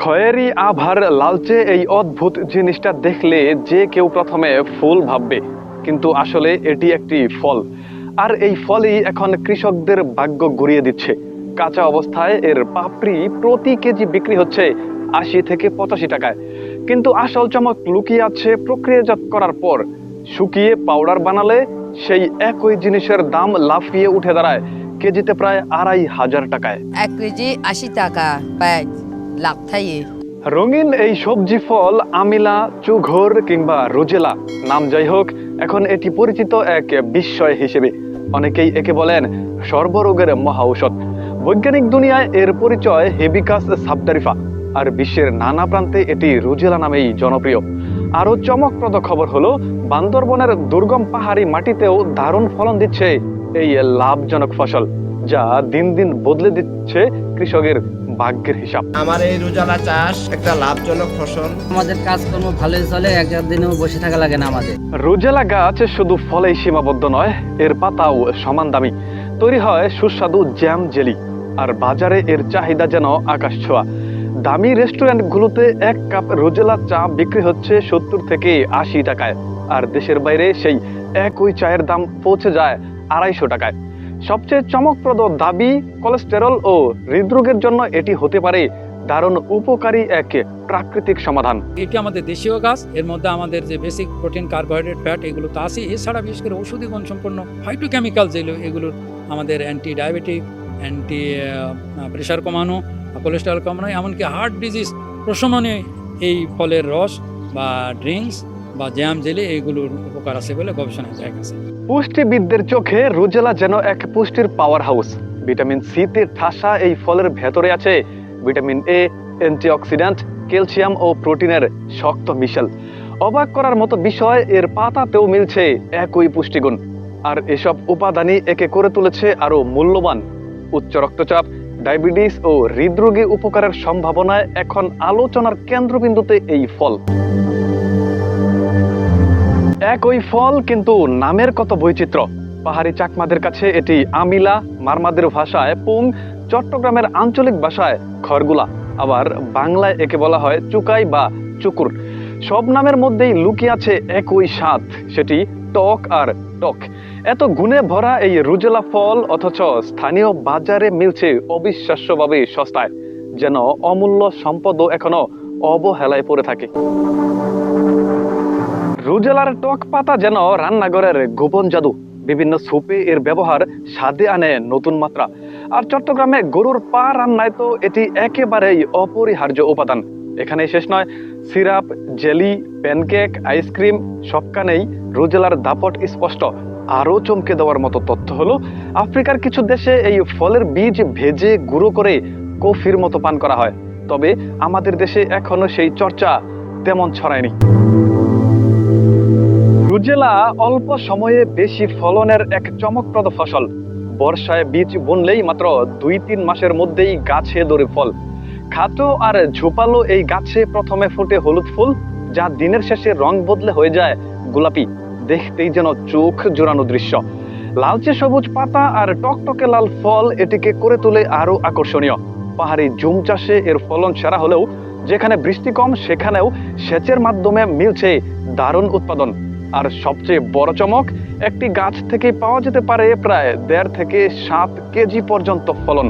খয়েরি আভার লালচে এই অদ্ভুত জিনিসটা দেখলে যে কেউ প্রথমে ফুল ভাববে, কিন্তু আসলে এটি একটি ফল। আর এই ফলই এখন কৃষকদের ভাগ্য ঘুরিয়ে দিচ্ছে। কাঁচা অবস্থায় এর পাপড়ি প্রতি কেজি বিক্রি হচ্ছে ৮০ থেকে ৮৫ টাকায়, কিন্তু আসল চমক লুকিয়ে আছে প্রক্রিয়াজাত করার পর। শুকিয়ে পাউডার বানালে সেই একই জিনিসের দাম লাফিয়ে উঠে দাঁড়ায় কেজিতে প্রায় ২৫০০ টাকায়। 1 কেজি ৮০ টাকা পায় লাভ থাকে। রঙিন এই সবজি ফল আমিলা, চুঘর কিংবা রোজেলা, নাম যাই হোক, এখন এটি পরিচিত এক বিস্ময় হিসেবে। অনেকেই একে বলেন সর্বরোগের মহা ঔষধ। বৈজ্ঞানিক দুনিয়ায় এর পরিচয় হেবিকাস সাবটারিফা, আর বিশ্বের নানা প্রান্তে এটি রোজেলা নামেই জনপ্রিয়। আরো চমকপ্রদ খবর হলো, বান্দরবনের দুর্গম পাহাড়ি মাটিতেও দারুণ ফলন দিচ্ছে এই লাভজনক ফসল, যা দিন দিন বদলে দিচ্ছে কৃষকের ভাগ্যের হিসাব। আমার এই রোজালা চাষ একটা লাভজনক ফসল। আমাদের কাজকর্ম ভালোই চলে, একদিনও বসে থাকা লাগে না আমাদের। রোজেলা গাছ শুধু ফলেই সীমাবদ্ধ নয়, এর পাতাও সমান দামি। তৈরি হয় সুস্বাদু জ্যাম, জেলি, আর বাজারে এর চাহিদা যেন আকাশ ছোঁয়া। দামি রেস্টুরেন্টগুলোতে 1 কাপ রোজেলা চা বিক্রি হচ্ছে ৭০ থেকে ৮০ টাকায়, আর দেশের বাইরে সেই একই চায়ের দাম পৌঁছে যায় ২৫০ টাকায়। সবচেয়ে চমকপ্রদ দাবি, কোলেস্টেরল ও হৃদরোগের জন্য এটি হতে পারে দারুণ উপকারী এক প্রাকৃতিক সমাধান। এটি আমাদের দেশীয় গাছ, এর মধ্যে আমাদের যে বেসিক প্রোটিন, কার্বোহাইড্রেট, ফ্যাট এগুলো তো আছে। এছাড়া বিশেষ করে ঔষধি গুণ সম্পন্ন ফাইটোকেমিক্যাল যেগুলো, এগুলোর আমাদের অ্যান্টি ডায়াবেটিক, অ্যান্টি প্রেশার কমানো, কোলেস্টেরল কমানো, এমনকি হার্ট ডিজিজ প্রশমনে এই ফলের রস বা ড্রিঙ্কস বা জ্যাম, জেলি এগুলোর উপকার আছে বলে গবেষণায় দেখা গেছে। পুষ্টিবিদদের চোখে রোজেলা যেন এক পুষ্টির পাওয়ার হাউস। ভিটামিন সি তে ঠাসা এই ফলের ভেতরে আছে ভিটামিন এ, অ্যান্টিঅক্সিডেন্ট, ক্যালসিয়াম ও প্রোটিনের শক্ত মিশেল। অবাক করার মতো বিষয়, এর পাতাতেও মিলছে একই পুষ্টিগুণ। আর এসব উপাদানই একে করে তুলেছে আরো মূল্যবান। উচ্চ রক্তচাপ, ডায়াবেটিস ও হৃদরোগে উপকারের সম্ভাবনায় এখন আলোচনার কেন্দ্রবিন্দুতে এই ফল। একই ফল, কিন্তু নামের কত বৈচিত্র্য। পাহাড়ি চাকমাদের কাছে এটি আমিলা, মারমাদের ভাষায় পুং, চট্টগ্রামের আঞ্চলিক ভাষায় খড়গুলা, আবার বাংলায় একে বলা হয় চুকাই বা চুকুর। সব নামের মধ্যেই লুকিয়ে আছে একই স্বাদ, সেটি টক আর টক। এত গুণে ভরা এই রোজেলা ফল, অথচ স্থানীয় বাজারে মিলছে অবিশ্বাস্যভাবে সস্তায়, যেন অমূল্য সম্পদও এখনো অবহেলায় পড়ে থাকে। রোজেলার টক পাতা যেন রান্নাঘরের গোপন জাদু। বিভিন্ন সুপে এর ব্যবহার স্বাদে আনে নতুন মাত্রা। আর চট্টগ্রামে গরুর পা রান্নায় তো এটি একেবারেই অপরিহার্য উপাদান। এখানে শেষ নয়, সিরাপ, জেলি, প্যানকেক, আইসক্রিম, সবখানেই রোজেলার দাপট স্পষ্ট। আরও চমকে দেওয়ার মতো তথ্য হলো, আফ্রিকার কিছু দেশে এই ফলের বীজ ভেজে গুঁড়ো করে কফির মতো পান করা হয়। তবে আমাদের দেশে এখনো সেই চর্চা তেমন ছড়ায়নি। রোজেলা অল্প সময়ে বেশি ফলনের এক চমকপ্রদ ফসল। বর্ষায় বীজ বুনলেই মাত্র ২-৩ মাসের মধ্যেই গাছে ধরে ফল। খাটো আর ঝোপালো এই গাছে প্রথমে ফোটে হলুদ ফুল, যা দিনের শেষে রং বদলে হয়ে যায় গোলাপি। দেখতেই যেন চোখ জোড়ানো দৃশ্য। লালচে সবুজ পাতা আর টকটকে লাল ফল এটিকে করে তোলে আরো আকর্ষণীয়। পাহাড়ি জুম চাষে এর ফলন সেরা হলেও যেখানে বৃষ্টি কম, সেখানেও সেচের মাধ্যমে মিলছে দারুণ উৎপাদন। আর সবচেয়ে বড় চমক, একটি গাছ থেকে পাওয়া যেতে পারে প্রায় ১.৫ থেকে ৭ কেজি পর্যন্ত ফলন।